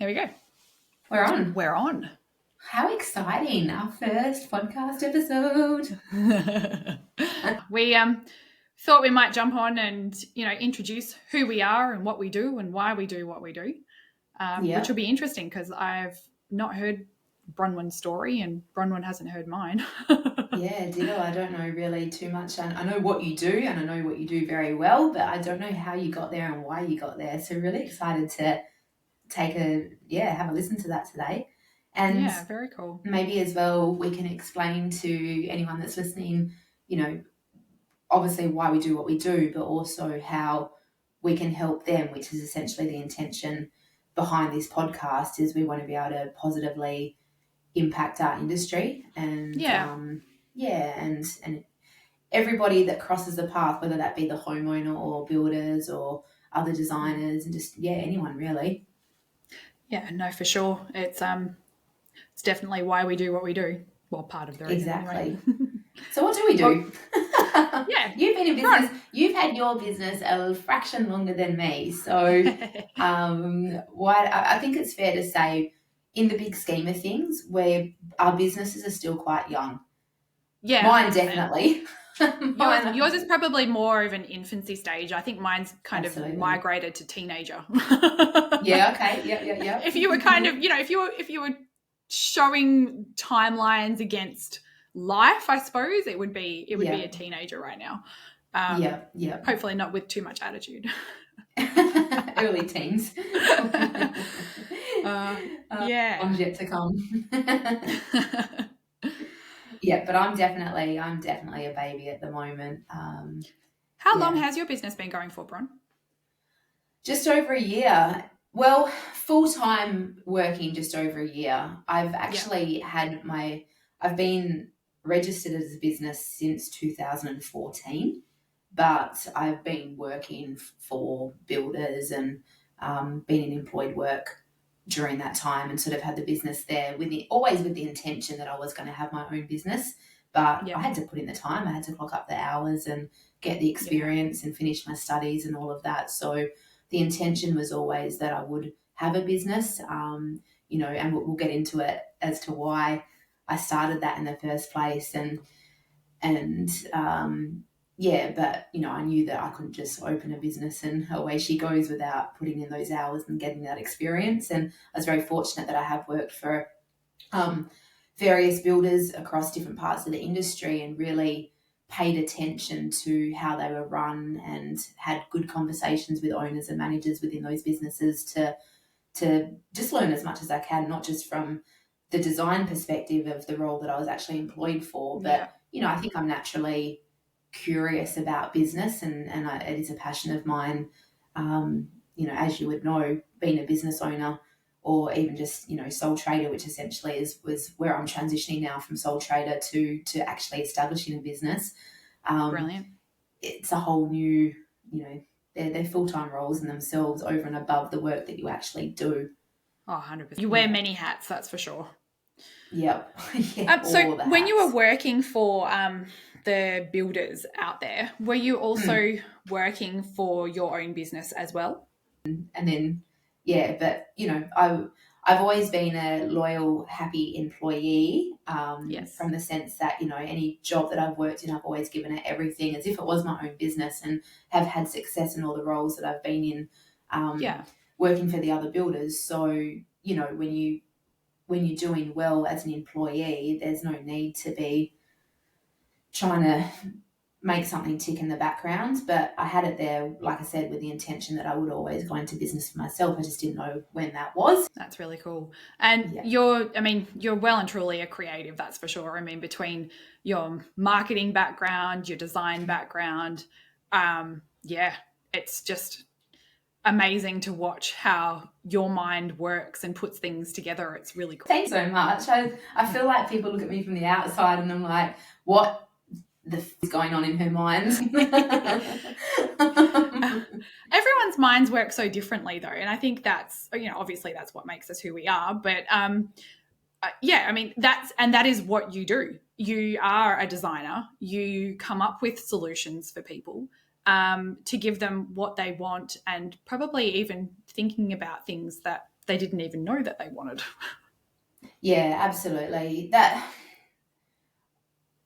we go. We're on. We're on. How exciting. Our first podcast episode. We thought we might jump on and, introduce who we are and what we do and why we do what we do, which will be interesting because I've not heard Bronwyn's story and Bronwyn hasn't heard mine. Yeah, ditto. I don't know really too much. I know what you do and I know what you do very well, but I don't know how you got there and why you got there. So really excited to have a listen to that today. And yeah, very cool. Maybe as well we can explain to anyone that's listening, obviously why we do what we do, but also how we can help them, which is essentially the intention behind this podcast, is we want to be able to positively impact our industry and and everybody that crosses the path, whether that be the homeowner or builders or other designers and just anyone really. Yeah, no, for sure. It's definitely why we do what we do. Well, part of the reason. Exactly. Anyway. So what do we do? Yeah. You've been in business. You've had your business a fraction longer than me. So I think it's fair to say, in the big scheme of things, where our businesses are still quite young. Yeah. Mine definitely. Yours is probably more of an infancy stage. I think mine's kind of migrated to teenager. Yeah, okay. Yeah. If you were kind of, if you were showing timelines against life, I suppose it would be a teenager right now. Yeah. Hopefully not with too much attitude. Early teens. One's yet to come. Yeah, but I'm definitely a baby at the moment. How long has your business been going for, Bron? Just over a year. Well, full-time working just over a year. I've actually I've been registered as a business since 2014, but I've been working for builders and been in employed work during that time and sort of had the business there always with the intention that I was going to have my own business. But I had to put in the time. I had to clock up the hours and get the experience and finish my studies and all of that. So the intention was always that I would have a business, and we'll get into it as to why I started that in the first place. But I knew that I couldn't just open a business and away she goes without putting in those hours and getting that experience. And I was very fortunate that I have worked for various builders across different parts of the industry and really paid attention to how they were run and had good conversations with owners and managers within those businesses to just learn as much as I can, not just from the design perspective of the role that I was actually employed for, but I think I'm naturally curious about business and it is a passion of mine. As you would know, being a business owner or even just sole trader, which essentially was where I'm transitioning now from sole trader to actually establishing a business. Brilliant. It's a whole new, they're full-time roles in themselves over and above the work that you actually do. Oh, 100%. You wear many hats, that's for sure. Yep. So when you were working for the builders out there, were you also working for your own business as well? And then, but I've always been a loyal, happy employee. From the sense that any job that I've worked in, I've always given it everything as if it was my own business, and have had success in all the roles that I've been in. Working for the other builders. So when you're doing well as an employee, there's no need to be trying to make something tick in the background. But I had it there, like I said, with the intention that I would always go into business for myself. I just didn't know when that was. That's really cool. And you're well and truly a creative, that's for sure. I mean, between your marketing background, your design background, it's just amazing to watch how your mind works and puts things together. It's really cool. Thanks so much. I feel like people look at me from the outside and I'm like, what is going on in her mind? Everyone's minds work so differently though, and I think that's obviously that's what makes us who we are, but that is what you do. You are a designer. You come up with solutions for people to give them what they want, and probably even thinking about things that they didn't even know that they wanted. Yeah, absolutely.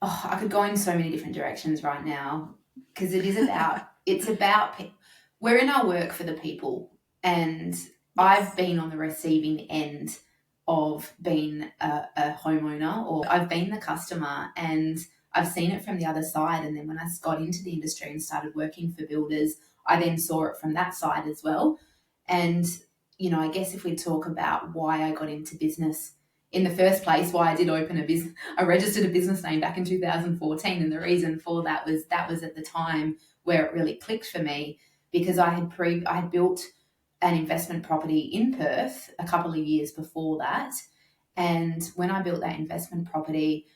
I could go in so many different directions right now, because it's about, we're in our work for the people. And yes. I've been on the receiving end of being a homeowner, or I've been the customer, and I've seen it from the other side. And then when I got into the industry and started working for builders, I then saw it from that side as well. And, I guess if we talk about why I got into business in the first place, why I did open a business, I registered a business name back in 2014. And the reason for that was at the time where it really clicked for me, because I had built an investment property in Perth a couple of years before that. And when I built that investment property,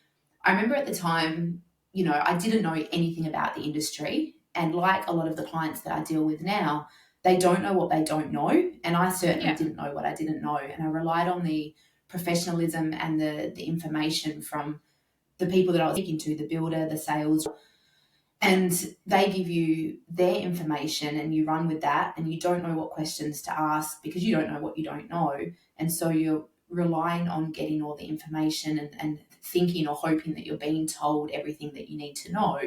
I remember at the time, I didn't know anything about the industry. And like a lot of the clients that I deal with now, they don't know what they don't know. And I certainly didn't know what I didn't know. And I relied on the professionalism and the information from the people that I was speaking to, the builder, the sales, and they give you their information and you run with that, and you don't know what questions to ask because you don't know what you don't know. And so you're relying on getting all the information and thinking or hoping that you're being told everything that you need to know.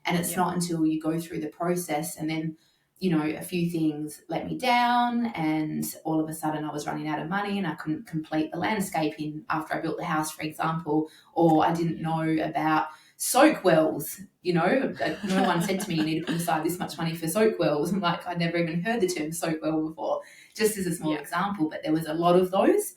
And it's not until you go through the process and then, a few things let me down, and all of a sudden I was running out of money and I couldn't complete the landscaping after I built the house, for example, or I didn't know about soak wells. No one said to me, you need to put aside this much money for soak wells. I'm like, I'd never even heard the term soak well before, just as a small example, but there was a lot of those,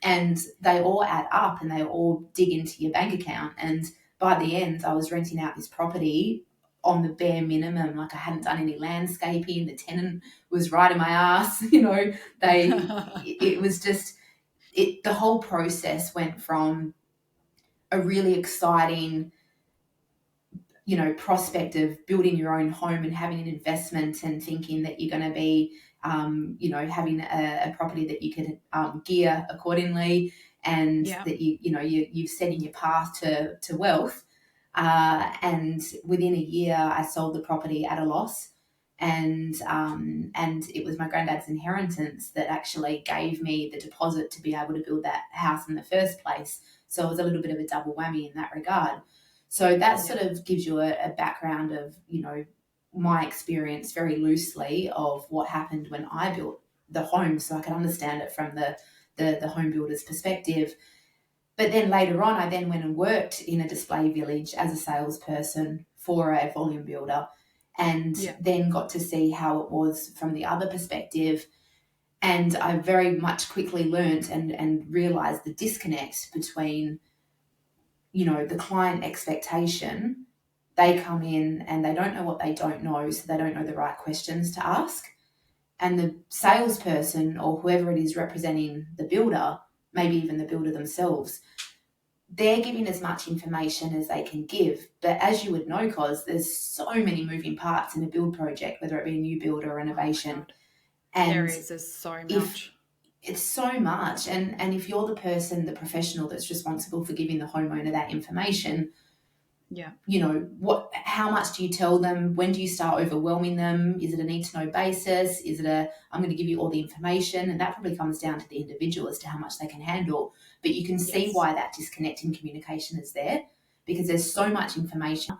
and they all add up and they all dig into your bank account. And by the end, I was renting out this property on the bare minimum. Like, I hadn't done any landscaping. The tenant was right in my ass. It was just, the whole process went from a really exciting, prospect of building your own home and having an investment and thinking that you're going to be, having a property that you can gear accordingly, and that you've set in your path to wealth. And within a year, I sold the property at a loss, and it was my granddad's inheritance that actually gave me the deposit to be able to build that house in the first place. So it was a little bit of a double whammy in that regard. So that sort of gives you a background of, my experience very loosely of what happened when I built the home, so I can understand it from the home builder's perspective. But then later on, I then went and worked in a display village as a salesperson for a volume builder, and then got to see how it was from the other perspective. And I very much quickly learnt and realised the disconnect between, the client expectation. They come in and they don't know what they don't know, so they don't know the right questions to ask. And the salesperson, or whoever it is representing the builder, maybe even the builder themselves, they're giving as much information as they can give. But as you would know, Cos, there's so many moving parts in a build project, whether it be a new build or renovation. And there's so much. It's so much. And if you're the person, the professional that's responsible for giving the homeowner that information, how much do you tell them? When do you start overwhelming them? Is it a need to know basis? Is it I'm going to give you all the information? And that probably comes down to the individual as to how much they can handle. But you can see why that disconnect in communication is there, because there's so much information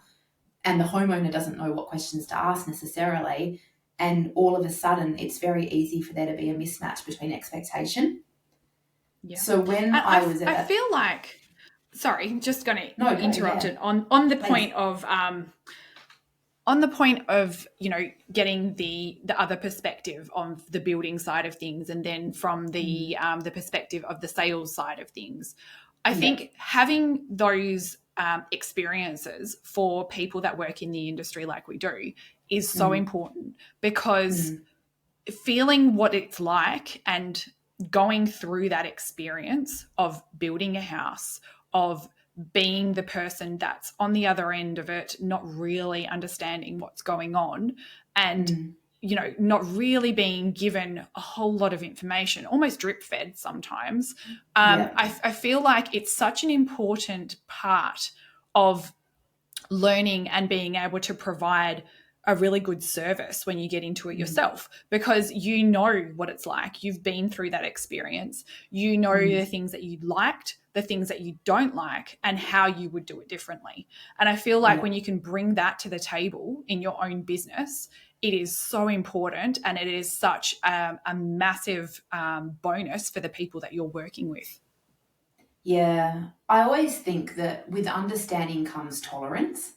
and the homeowner doesn't know what questions to ask necessarily. And all of a sudden, it's very easy for there to be a mismatch between expectation. Yeah. So when I feel like, sorry, just going to interrupt it on the point of getting the other perspective of the building side of things, and then from the perspective of the sales side of things. I think having those experiences for people that work in the industry like we do is so important, because feeling what it's like and going through that experience of building a house, of being the person that's on the other end of it, not really understanding what's going on, and not really being given a whole lot of information, almost drip fed sometimes. I feel like it's such an important part of learning and being able to provide a really good service when you get into it yourself, because you know what it's like. You've been through that experience. You know the things that you liked, the things that you don't like, and how you would do it differently. And I feel like when you can bring that to the table in your own business, it is so important, and it is such a massive bonus for the people that you're working with. Yeah, I always think that with understanding comes tolerance.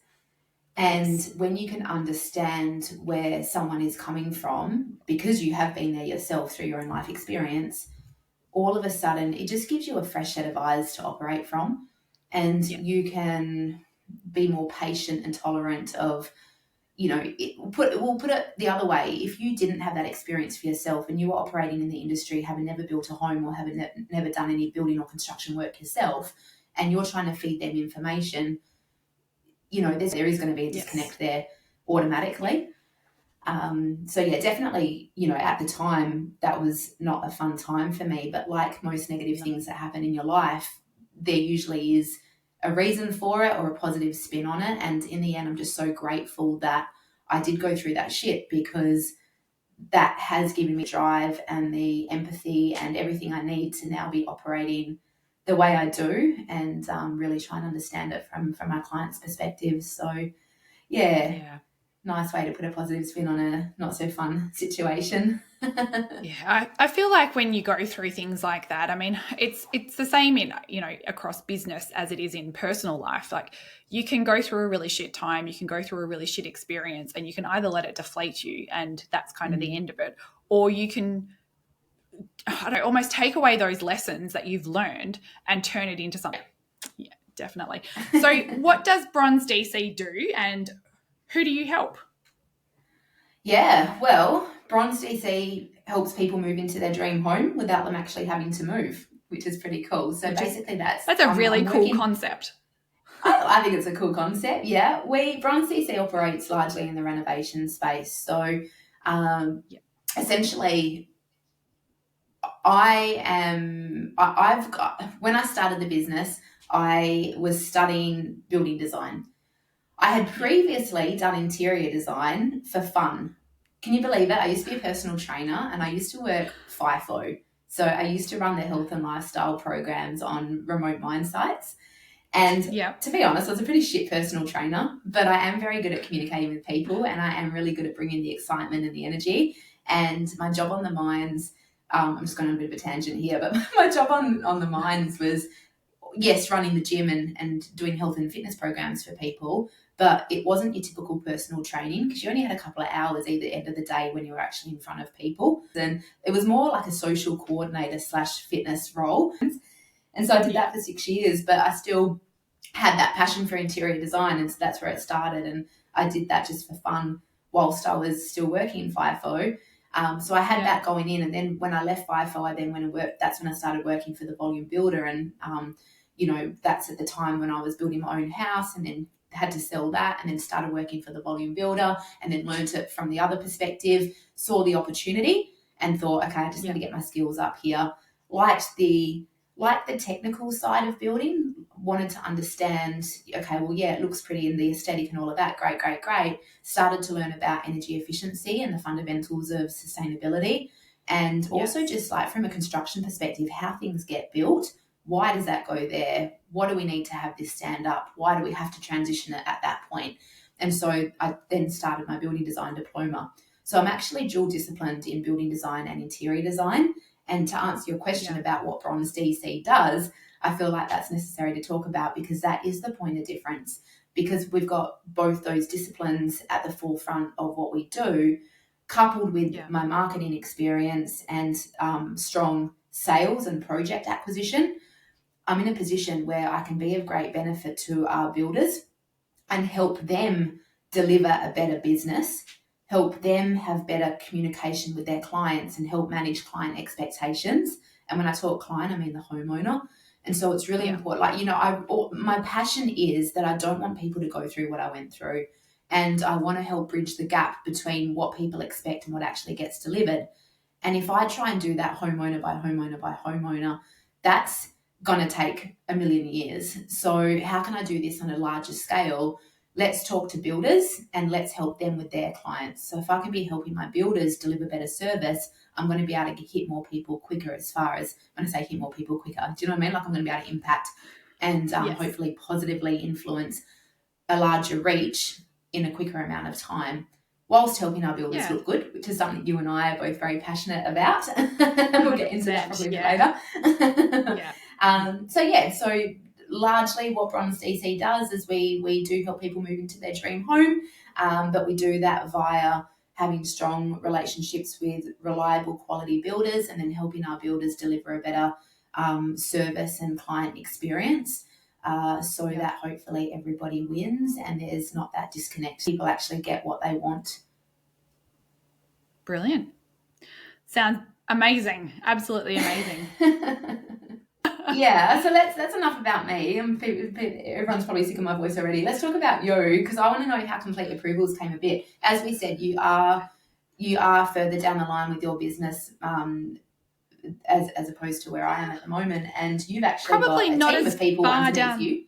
And when you can understand where someone is coming from, because you have been there yourself through your own life experience, all of a sudden it just gives you a fresh set of eyes to operate from. And you can be more patient and tolerant of, we'll put it the other way. If you didn't have that experience for yourself and you were operating in the industry, having never built a home or having never done any building or construction work yourself, and you're trying to feed them information, there is going to be a disconnect there automatically. Definitely, at the time that was not a fun time for me, but like most negative things that happen in your life, there usually is a reason for it or a positive spin on it. And in the end, I'm just so grateful that I did go through that shit, because that has given me drive and the empathy and everything I need to now be operating the way I do, and really try and understand it from my client's perspective. So, nice way to put a positive spin on a not so fun situation. I feel like when you go through things like that, I mean, it's the same in, across business as it is in personal life. Like, you can go through a really shit time, you can go through a really shit experience, and you can either let it deflate you and that's kind of the end of it, or you can almost take away those lessons that you've learned and turn it into something. Yeah, definitely. So what does Bronze DC do, and who do you help? Yeah, well, Bronze DC helps people move into their dream home without them actually having to move, which is pretty cool. So basically that's a really cool concept. I think it's a cool concept, yeah. Bronze DC operates largely in the renovation space. So essentially, when I started the business, I was studying building design. I had previously done interior design for fun. Can you believe it? I used to be a personal trainer and I used to work FIFO. So I used to run the health and lifestyle programs on remote mine sites. And to be honest, I was a pretty shit personal trainer, but I am very good at communicating with people, and I am really good at bringing the excitement and the energy. And my job on the mines, I'm just going on a bit of a tangent here, but my job on the mines was, yes, running the gym and doing health and fitness programs for people, but it wasn't your typical personal training, because you only had a couple of hours either end of the day when you were actually in front of people. And it was more like a social coordinator / fitness role. And so I did that for 6 years, but I still had that passion for interior design, and so that's where it started. And I did that just for fun whilst I was still working in FIFO. So I had that going in, and then when I left FIFO, I then went and worked. That's when I started working for the Volume Builder, and that's at the time when I was building my own house, and then had to sell that, and then started working for the Volume Builder, and then learnt it from the other perspective, saw the opportunity, and thought, okay, I just need to get my skills up here. Like the technical side of building, wanted to understand, okay, well, yeah, it looks pretty in the aesthetic and all of that. Great. Started to learn about energy efficiency and the fundamentals of sustainability. And also just like from a construction perspective, how things get built. Why does that go there? What do we need to have this stand up? Why do we have to transition it at that point? And so I then started my building design diploma. So I'm actually dual disciplined in building design and interior design. And to answer your question about what Bronze DC does, I feel like that's necessary to talk about, because that is the point of difference, because we've got both those disciplines at the forefront of what we do, coupled with my marketing experience and strong sales and project acquisition. I'm in a position where I can be of great benefit to our builders and help them deliver a better business, help them have better communication with their clients, and help manage client expectations. And when I talk client, I mean the homeowner. And so it's really important. Like, my passion is that I don't want people to go through what I went through. And I want to help bridge the gap between what people expect and what actually gets delivered. And if I try and do that homeowner by homeowner by homeowner, that's going to take a million years. So how can I do this on a larger scale let's talk to builders and let's help them with their clients. So if I can be helping my builders deliver better service, I'm going to be able to hit more people quicker. As far as when I say hit more people quicker, do you know what I mean? Like I'm going to be able to impact and hopefully positively influence a larger reach in a quicker amount of time, whilst helping our builders look good, which is something you and I are both very passionate about. We'll get into that probably later. So largely what Bronze DC does is we do help people move into their dream home, but we do that via having strong relationships with reliable quality builders and then helping our builders deliver a better service and client experience. That hopefully everybody wins and there's not that disconnect. People actually get what they want. Brilliant. Sounds amazing. Absolutely amazing. Yeah, so that's enough about me. Everyone's probably sick of my voice already. Let's talk about you, because I want to know how Complete Approvals came a bit. As we said, you are further down the line with your business as opposed to where I am at the moment, and you've actually probably got a team of people underneath you.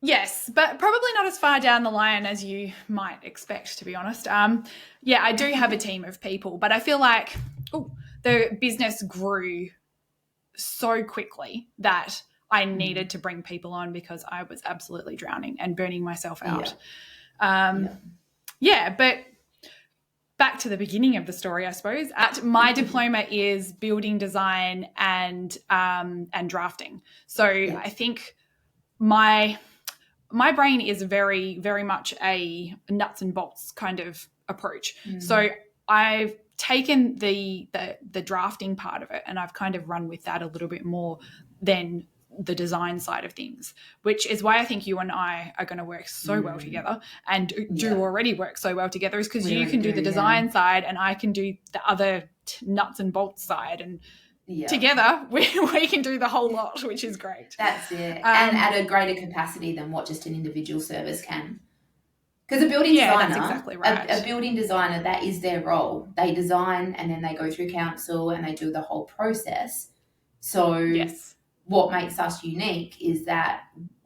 Yes, but probably not as far down the line as you might expect, to be honest. I do have a team of people, but I feel like the business grew so quickly that I needed to bring people on because I was absolutely drowning and burning myself out. But back to the beginning of the story, I suppose. My diploma is building design and drafting. So I think my brain is very, very much a nuts and bolts kind of approach. So I've taken the drafting part of it and I've kind of run with that a little bit more than the design side of things, which is why I think you and I are going to work so well together and do already work so well together, is because you can do the design side and I can do the other nuts and bolts side, and together we can do the whole lot, which is great. That's it. And at a greater capacity than what just an individual service can. Because a building designer, that's exactly right. a building designer, that is their role. They design and then they go through council and they do the whole process. So what makes us unique is that,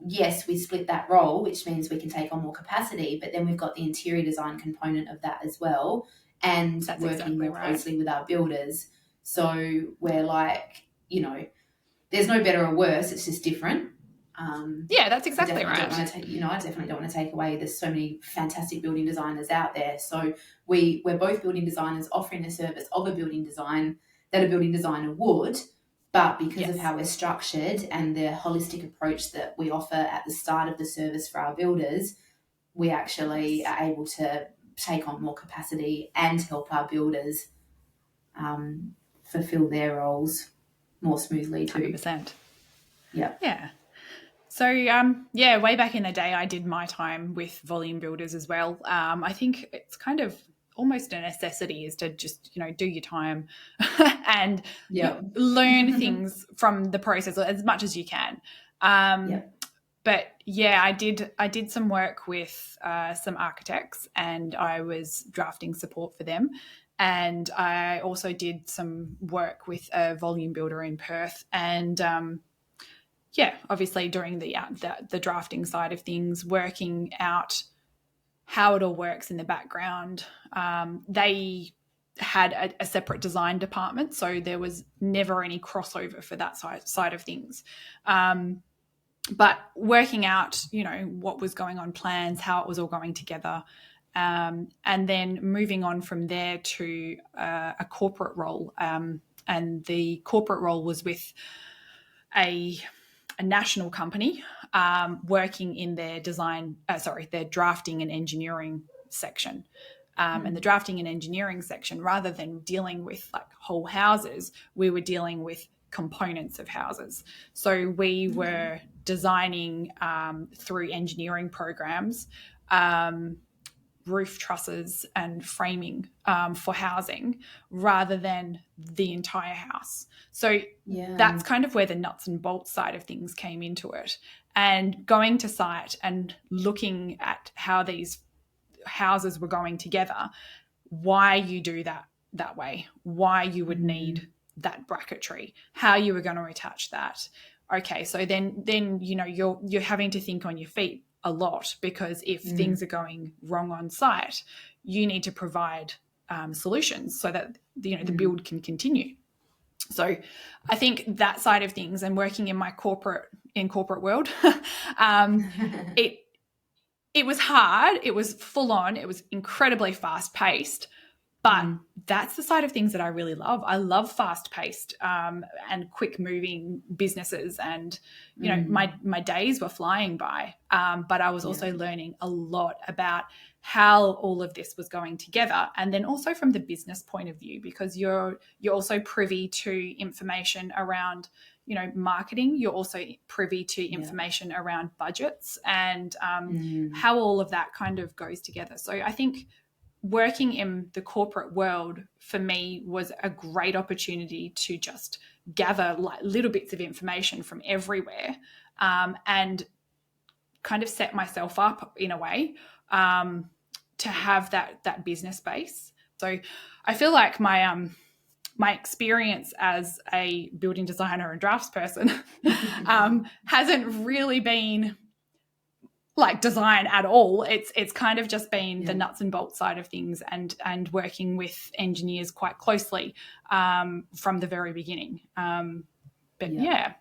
yes, we split that role, which means we can take on more capacity, but then we've got the interior design component of that as well, and working more closely with our builders. So we're like, there's no better or worse, it's just different. That's exactly right. I definitely don't want to take away. There's so many fantastic building designers out there. So we're both building designers offering the service of a building design that a building designer would, but because of how we're structured and the holistic approach that we offer at the start of the service for our builders, we actually are able to take on more capacity and help our builders fulfill their roles more smoothly too. 100%. Yeah. So, way back in the day, I did my time with volume builders as well. I think it's kind of almost a necessity is to just, do your time and learn things from the process as much as you can. But I did some work with some architects and I was drafting support for them. And I also did some work with a volume builder in Perth, and obviously during the drafting side of things, working out how it all works in the background. They had a separate design department, so there was never any crossover for that side of things. But working out, what was going on, plans, how it was all going together, and then moving on from there to a corporate role. And the corporate role was with a national company working in their their drafting and engineering section. And the drafting and engineering section, rather than dealing with like whole houses, we were dealing with components of houses. So we were designing through engineering programs, roof trusses and framing for housing rather than the entire house. So that's kind of where the nuts and bolts side of things came into it. And going to site and looking at how these houses were going together, why you do that way, why you would need that bracketry, how you were going to attach that. Okay, so then you're having to think on your feet. a lot, because if things are going wrong on site, you need to provide solutions so that the build can continue. So I think that side of things, and working in my corporate world, it was hard. It was full on. It was incredibly fast paced. But that's the side of things that I really love. I love fast-paced and quick-moving businesses, and my days were flying by. But I was also learning a lot about how all of this was going together, and then also from the business point of view, because you're also privy to information around marketing. You're also privy to information around budgets and how all of that kind of goes together. So I think working in the corporate world for me was a great opportunity to just gather like little bits of information from everywhere, and kind of set myself up in a way to have that business base. So I feel like my experience as a building designer and draftsperson hasn't really been like design at all. It's kind of just been the nuts and bolts side of things, and working with engineers quite closely from the very beginning.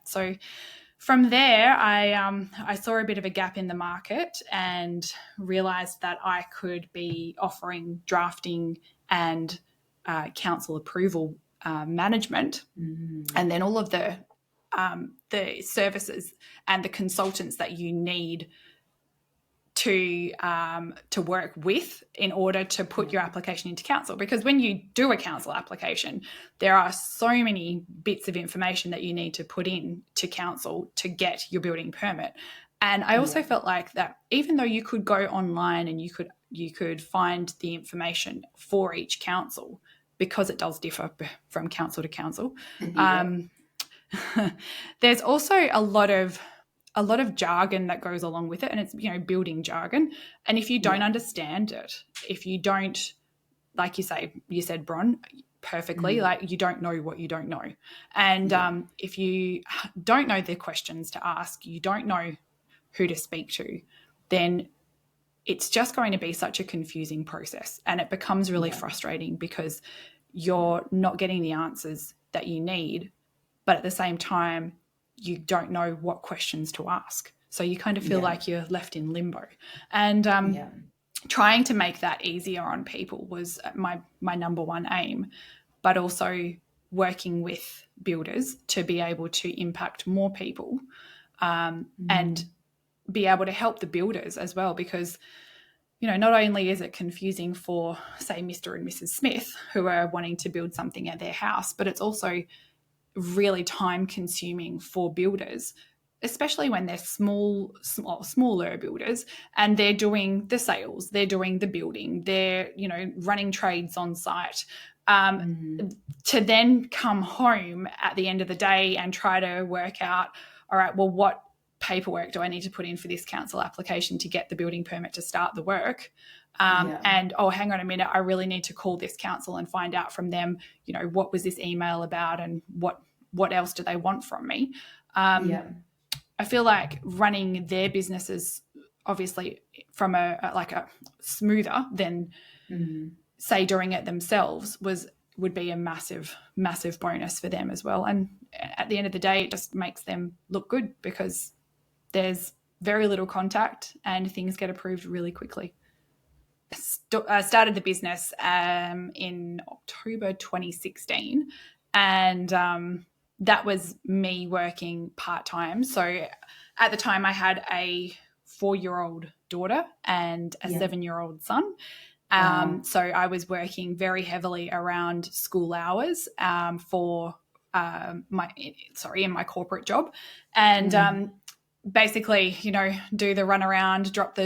So from there, I saw a bit of a gap in the market and realised that I could be offering drafting and council approval management, and then all of the services and the consultants that you need to work with in order to put your application into council. Because when you do a council application, there are so many bits of information that you need to put in to council to get your building permit. And I also felt like that even though you could go online and you could find the information for each council, because it does differ from council to council, there's also a lot of jargon that goes along with it, and it's building jargon. And if you don't understand it, if you don't, like you said, Bron, perfectly, like you don't know what you don't know. And if you don't know the questions to ask, you don't know who to speak to, then it's just going to be such a confusing process, and it becomes really frustrating because you're not getting the answers that you need, but at the same time you don't know what questions to ask. So you kind of feel like you're left in limbo. And trying to make that easier on people was my number one aim, but also working with builders to be able to impact more people and be able to help the builders as well, because not only is it confusing for, say, Mr. and Mrs. Smith who are wanting to build something at their house, but it's also really time consuming for builders, especially when they're smaller builders, and they're doing the sales, they're doing the building, they're running trades on site, to then come home at the end of the day and try to work out, all right, well, what paperwork do I need to put in for this council application to get the building permit to start the work? And, oh, hang on a minute, I really need to call this council and find out from them, what was this email about, and what else do they want from me? I feel like running their businesses, obviously from a smoother than say doing it themselves, would be a massive, massive bonus for them as well. And at the end of the day, it just makes them look good because there's very little contact and things get approved really quickly. I started the business in October 2016, and that was me working part-time. So at the time I had a 4-year-old daughter and a 7-year-old son. So I was working very heavily around school hours in my corporate job, and basically, do the run around, drop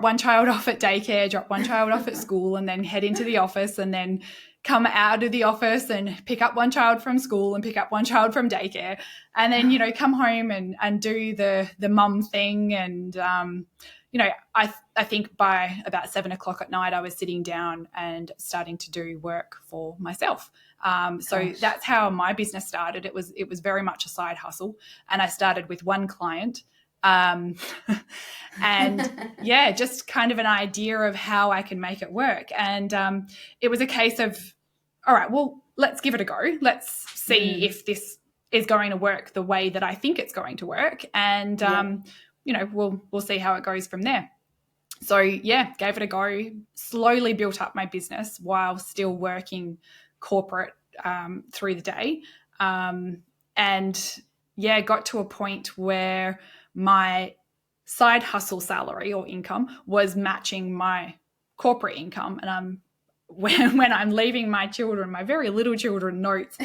one child off at daycare, drop one child off at school, and then head into the office, and then come out of the office and pick up one child from school and pick up one child from daycare, and then, come home and do the mum thing. And, I think by about 7:00 at night, I was sitting down and starting to do work for myself. So that's how my business started. It was very much a side hustle, and I started with one client, And yeah, just kind of an idea of how I can make it work. And it was a case of, all right, well, let's give it a go. Let's see if this is going to work the way that I think it's going to work. And, we'll see how it goes from there. So yeah, gave it a go, slowly built up my business while still working corporate through the day. And yeah, got to a point where my side hustle salary or income was matching my corporate income. And when I'm leaving my children, my very little children, notes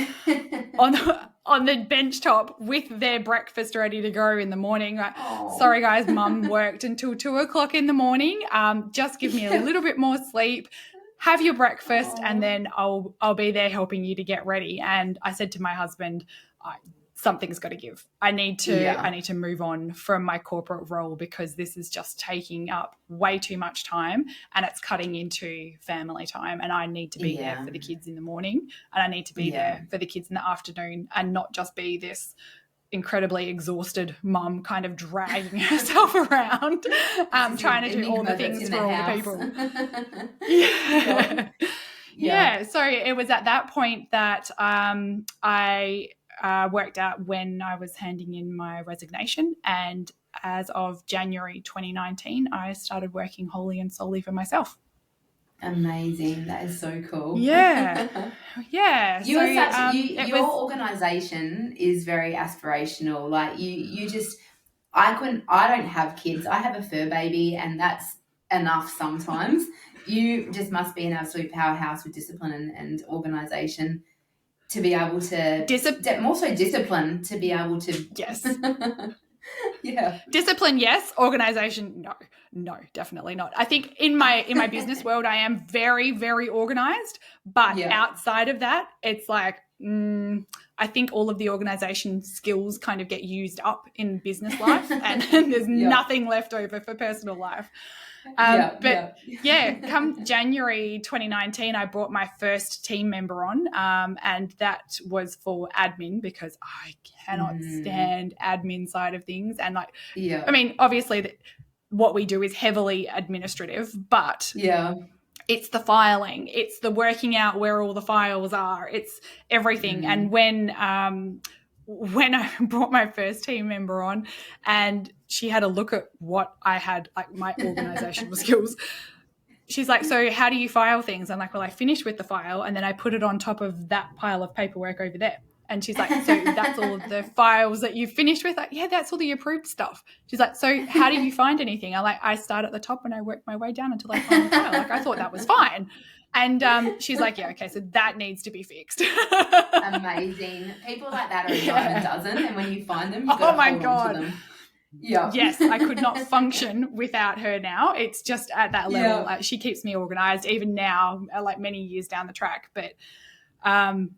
on the bench top with their breakfast ready to go in the morning. Like, sorry guys, mum worked until 2:00 in the morning. Just give me a little bit more sleep. Have your breakfast, and then I'll be there helping you to get ready. And I said to my husband, something's got to give. I need to move on from my corporate role because this is just taking up way too much time and it's cutting into family time. And I need to be there for the kids in the morning, and I need to be there for the kids in the afternoon, and not just be this incredibly exhausted mum kind of dragging herself around, trying to do all the things for all the people. Yeah. So it was at that point that I worked out when I was handing in my resignation, and as of January 2019, I started working wholly and solely for myself. Amazing. That is so cool. Yeah. Your organization is very aspirational. Like you just, I don't have kids. I have a fur baby, and that's enough sometimes. You just must be an absolute powerhouse with discipline and organization to be able to more so discipline to be able to discipline, yes. Organization, no, definitely not. I think in my business world I am very, very organized, but outside of that it's like I think all of the organization skills kind of get used up in business life, and there's nothing left over for personal life. Come January 2019, I brought my first team member on, and that was for admin because I cannot stand admin side of things. And I mean, obviously what we do is heavily administrative, but it's the filing, it's the working out where all the files are, it's everything. And when I brought my first team member on and she had a look at what I had, like my organizational skills, she's like, so how do you file things? I'm like, well, I finished with the file and then I put it on top of that pile of paperwork over there. And she's like, so that's all of the files that you've finished with? Like, yeah, that's all the approved stuff. She's like, so how do you find anything? I start at the top and I work my way down until I find the file. Like, I thought that was fine. And she's like, yeah, okay, so that needs to be fixed. Amazing. People like that are a dime a dozen, and when you find them, you've got to hold on to them. Yeah. Yes, I could not function without her now. It's just at that level. She keeps me organized even now, like many years down the track. But I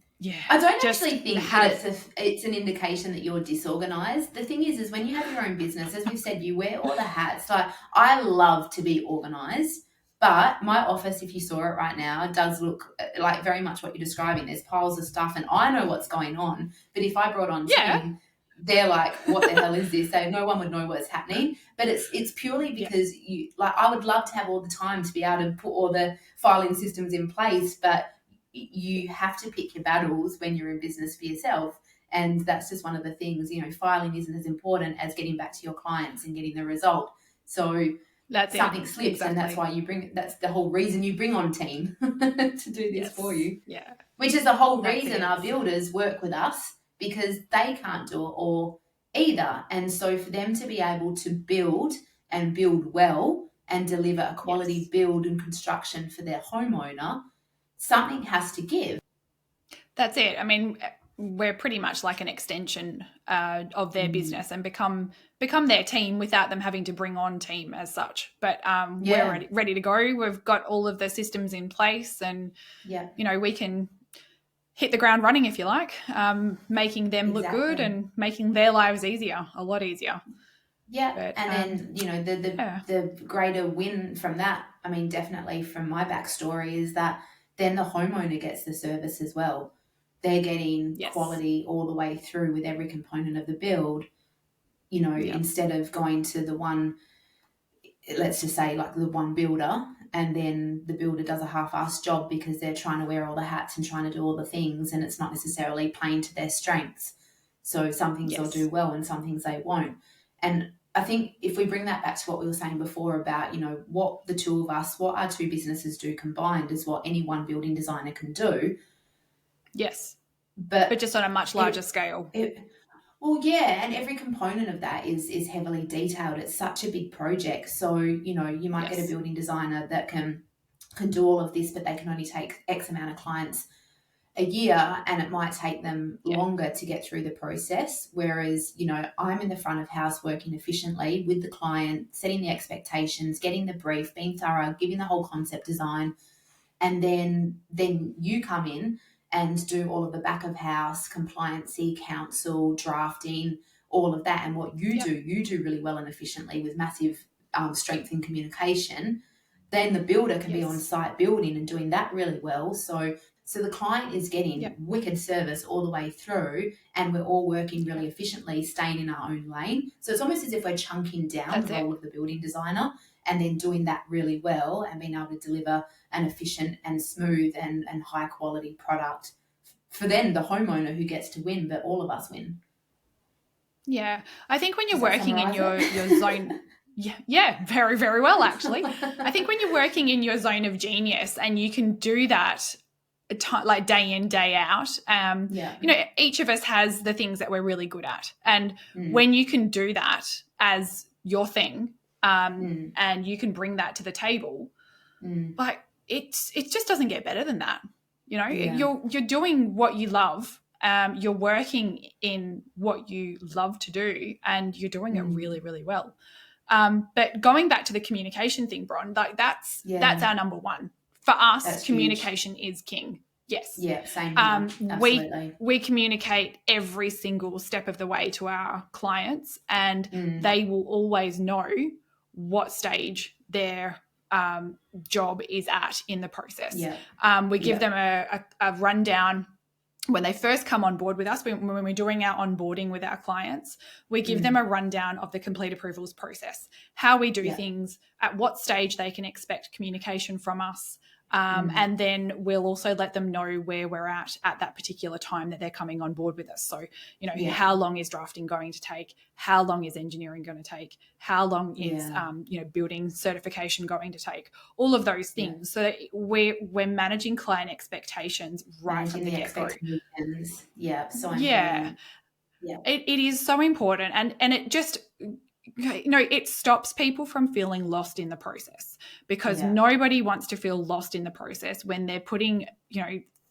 don't actually think that it's an indication that you're disorganized. The thing is when you have your own business, as we've said, you wear all the hats. Like, I love to be organized, but my office, if you saw it right now, does look like very much what you're describing. There's piles of stuff and I know what's going on. But if I brought on team, they're like, what the hell is this? No one would know what's happening. But it's purely because I would love to have all the time to be able to put all the filing systems in place, but you have to pick your battles when you're in business for yourself. And that's just one of the things, filing isn't as important as getting back to your clients and getting the result. So that's something slips, exactly. And that's why that's the whole reason you bring on team to do this for you. Yeah. Which is the whole reason our builders work with us, because they can't do it all either. And so for them to be able to build and build well and deliver a quality build and construction for their homeowner, something has to give. That's it. I mean, we're pretty much like an extension of their business and become their team without them having to bring on team as such. But we're ready to go. We've got all of the systems in place, and we can hit the ground running, if you like, making them look good and making their lives a lot easier. Yeah, but, and then the greater win from that, I mean, definitely from my backstory, is that then the homeowner gets the service as well. They're getting quality all the way through with every component of the build. instead of going to the one, let's just say like the one builder, and then the builder does a half-assed job because they're trying to wear all the hats and trying to do all the things, and it's not necessarily playing to their strengths. So some things they'll do well and some things they won't. And I think if we bring that back to what we were saying before about, what the two of us, what our two businesses do combined is what any one building designer can do. Yes. But just on a much larger scale. Well, yeah, and every component of that is heavily detailed. It's such a big project. So, you might get a building designer that can do all of this, but they can only take X amount of clients a year, and it might take them longer to get through the process. Whereas, I'm in the front of house working efficiently with the client, setting the expectations, getting the brief, being thorough, giving the whole concept design. And then you come in and do all of the back of house, compliancy, council, drafting, all of that. And what you do really well and efficiently with massive strength in communication. Then the builder can be on site building and doing that really well. So the client is getting wicked service all the way through, and we're all working really efficiently, staying in our own lane. So it's almost as if we're chunking down the role of the building designer and then doing that really well and being able to deliver an efficient and smooth and high quality product for then the homeowner who gets to win, but all of us win. Yeah. I think when you're working in your zone... Yeah, very, very well, actually. I think when you're working in your zone of genius and you can do that like day in, day out, each of us has the things that we're really good at. And when you can do that as your thing, and you can bring that to the table, like it just doesn't get better than that. You're doing what you love. You're working in what you love to do, and you're doing it really, really well. But going back to the communication thing, Bron, like that's our number one. For us, that's communication is king. Yes. Yeah, same here. Absolutely. We communicate every single step of the way to our clients, and they will always know what stage their job is at in the process. Yeah. We give them a rundown when they first come on board with us. When we're doing our onboarding with our clients, we give them a rundown of the complete approvals process, how we do things, at what stage they can expect communication from us. And then we'll also let them know where we're at that particular time that they're coming on board with us. So, how long is drafting going to take? How long is engineering going to take? How long is, building certification going to take? All of those things. So that we're managing client expectations right from the get-go. Yeah, so important. Yeah. It is so important. And it just... it stops people from feeling lost in the process, because nobody wants to feel lost in the process when they're putting,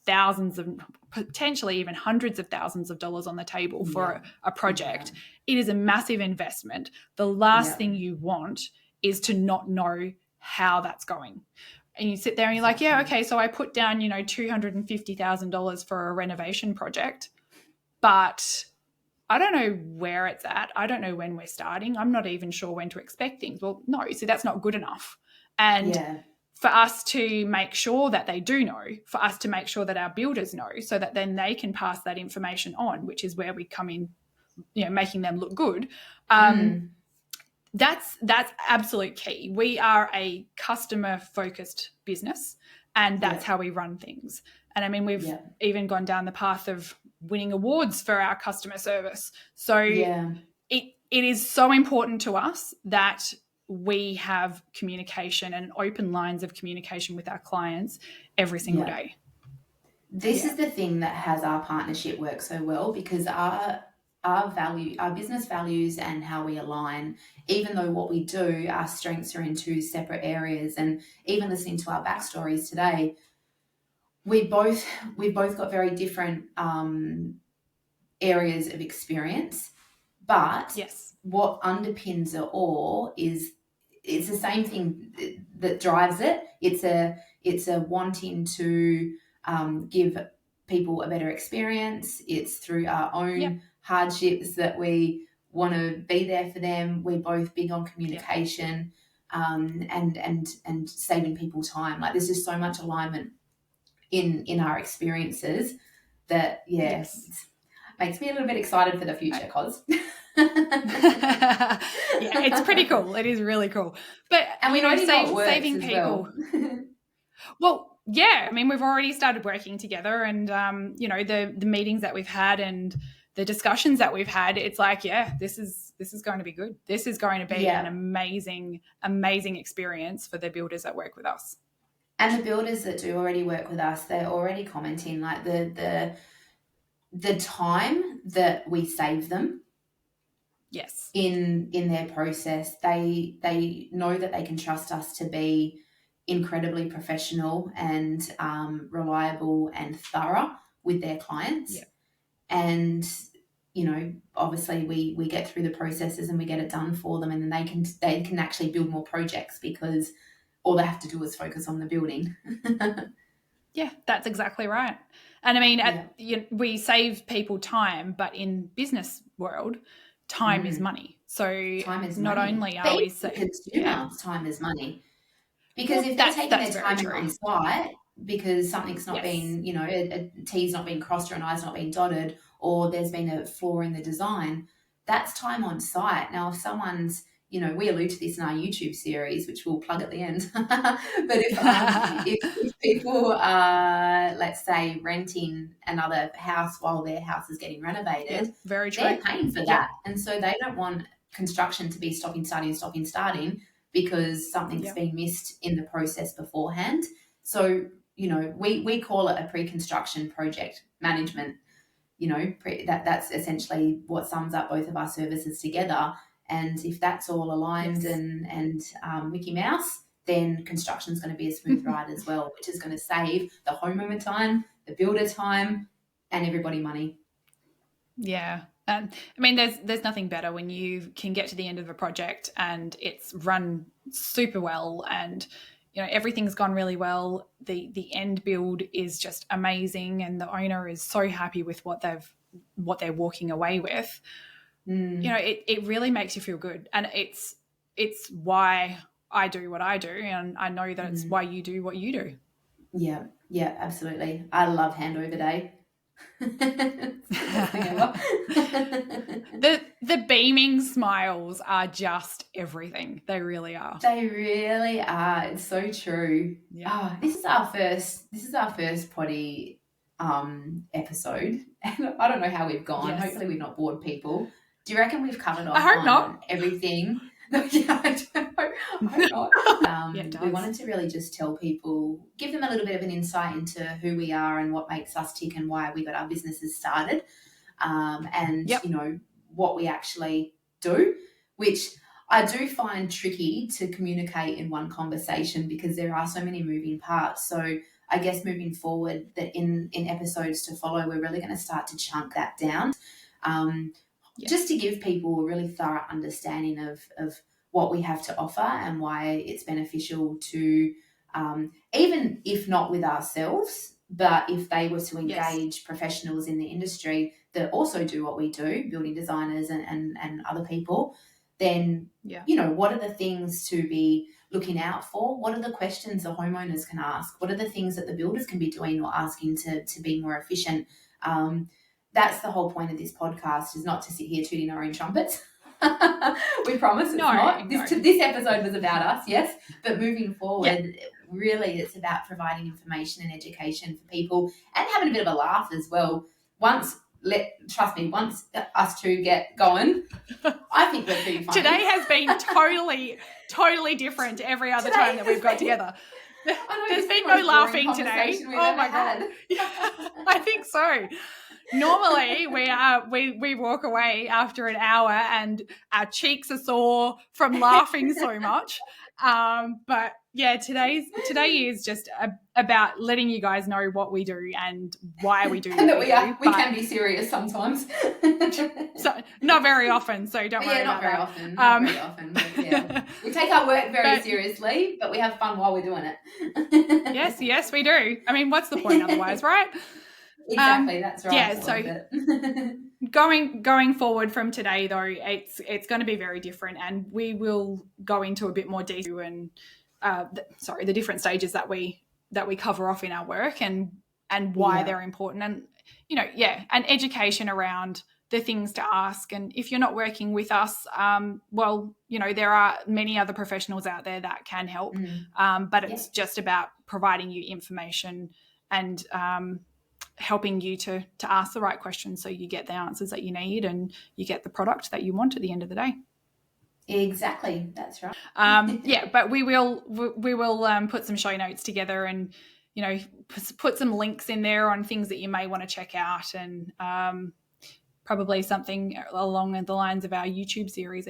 thousands of, potentially even hundreds of thousands of dollars on the table for a project. It is a massive investment. The last thing you want is to not know how that's going. And you sit there and you're like, okay, so I put down, $250,000 for a renovation project, but I don't know where it's at. I don't know when we're starting. I'm not even sure when to expect things. Well, no, so that's not good enough. And for us to make sure that they do know, for us to make sure that our builders know, so that then they can pass that information on, which is where we come in, making them look good. That's absolute key. We are a customer-focused business, and that's how we run things. And I mean, we've even gone down the path of winning awards for our customer service. So it is so important to us that we have communication and open lines of communication with our clients every single day. This is the thing that has our partnership work so well, because our business values and how we align, even though what we do, our strengths are in two separate areas. And even listening to our backstories today, we've both got very different areas of experience, but what underpins it all is it's the same thing that drives it. It's a wanting to give people a better experience. It's through our own hardships that we want to be there for them. We're both big on communication and saving people time. Like, there's just so much alignment in our experiences that makes me a little bit excited for the future, Cos. Yeah, it's pretty cool. It is really cool. But and we already know it works saving as people. Well, yeah, I mean, we've already started working together, and the meetings that we've had and the discussions that we've had, it's like, yeah, this is going to be good. This is going to be an amazing experience for the builders that work with us. And the builders that do already work with us, they're already commenting like the time that we save them. Yes. In their process, they know that they can trust us to be incredibly professional and reliable and thorough with their clients. Yeah. And obviously we get through the processes and we get it done for them, and then they can actually build more projects because all they have to do is focus on the building. Yeah, that's exactly right. And I mean, we save people time, but in business world, time is money. So time is not money. only are we time is money. Because if they're taking their time on site because something's not been, a T's not been crossed or an I's not been dotted, or there's been a flaw in the design, that's time on site. Now, if someone's, we allude to this in our YouTube series, which we'll plug at the end. But if people are, let's say, renting another house while their house is getting renovated, very true. They're paying for that. And so they don't want construction to be stopping, starting, because something's been missed in the process beforehand. So, we call it a pre-construction project management. That's essentially what sums up both of our services together. And if that's all aligned and Mickey Mouse, then construction is going to be a smooth ride as well, which is going to save the homeowner time, the builder time, and everybody money. Yeah. I mean, there's nothing better when you can get to the end of a project and it's run super well, and everything's gone really well. The end build is just amazing, and the owner is so happy with what they're walking away with. It really makes you feel good, and it's why I do what I do, and I know that it's why you do what you do. Yeah, absolutely. I love handover day. The beaming smiles are just everything. They really are. They really are. It's so true. Yeah. This is our first potty episode, and I don't know how we've gone. Yes. Hopefully we've not bored people. Do you reckon we've covered off on everything? Yeah, I hope not. We wanted to really just tell people, give them a little bit of an insight into who we are and what makes us tick and why we got our businesses started, and what we actually do, which I do find tricky to communicate in one conversation because there are so many moving parts. So I guess moving forward, that in episodes to follow, we're really going to start to chunk that down. Just to give people a really thorough understanding of what we have to offer and why it's beneficial to, even if not with ourselves, but if they were to engage professionals in the industry that also do what we do, building designers and other people, then, what are the things to be looking out for? What are the questions the homeowners can ask? What are the things that the builders can be doing or asking to be more efficient? That's the whole point of this podcast, is not to sit here tooting our own trumpets. We promise it's not. This episode was about us, yes. But moving forward, really it's about providing information and education for people and having a bit of a laugh as well. Trust me, once us two get going, I think we're pretty funny. Today has been totally different to every other time that we've got together. There's been no laughing today. Oh my God. I think so. Normally we walk away after an hour and our cheeks are sore from laughing so much. But yeah, today is just about letting you guys know what we do and why we do and that we can be serious sometimes. So not very often, so don't worry about that. Not very often. But we take our work very seriously, but we have fun while we're doing it. Yes, we do. I mean, what's the point otherwise, right? Exactly, that's right. Yeah, so going forward from today, though, it's going to be very different, and we will go into a bit more detail and the different stages that we cover off in our work and why they're important, and and education around the things to ask. And if you're not working with us, well, there are many other professionals out there that can help. But it's just about providing you information and helping you to ask the right questions so you get the answers that you need and you get the product that you want at the end of the day. Exactly, that's right. But we will put some show notes together and put some links in there on things that you may want to check out, and probably something along the lines of our YouTube series.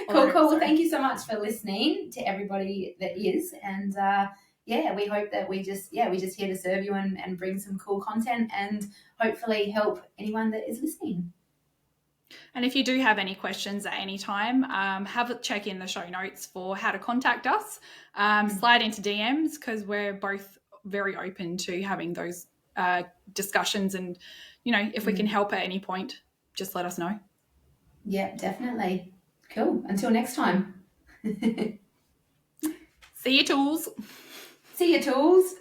Cool. Well, thank you so much for listening to everybody that is, and we hope that we just here to serve you and bring some cool content and hopefully help anyone that is listening. And if you do have any questions at any time, have a check in the show notes for how to contact us. Slide into DMs, because we're both very open to having those discussions. And, if we can help at any point, just let us know. Yeah, definitely. Cool. Until next time. See you, tools. See you, tools.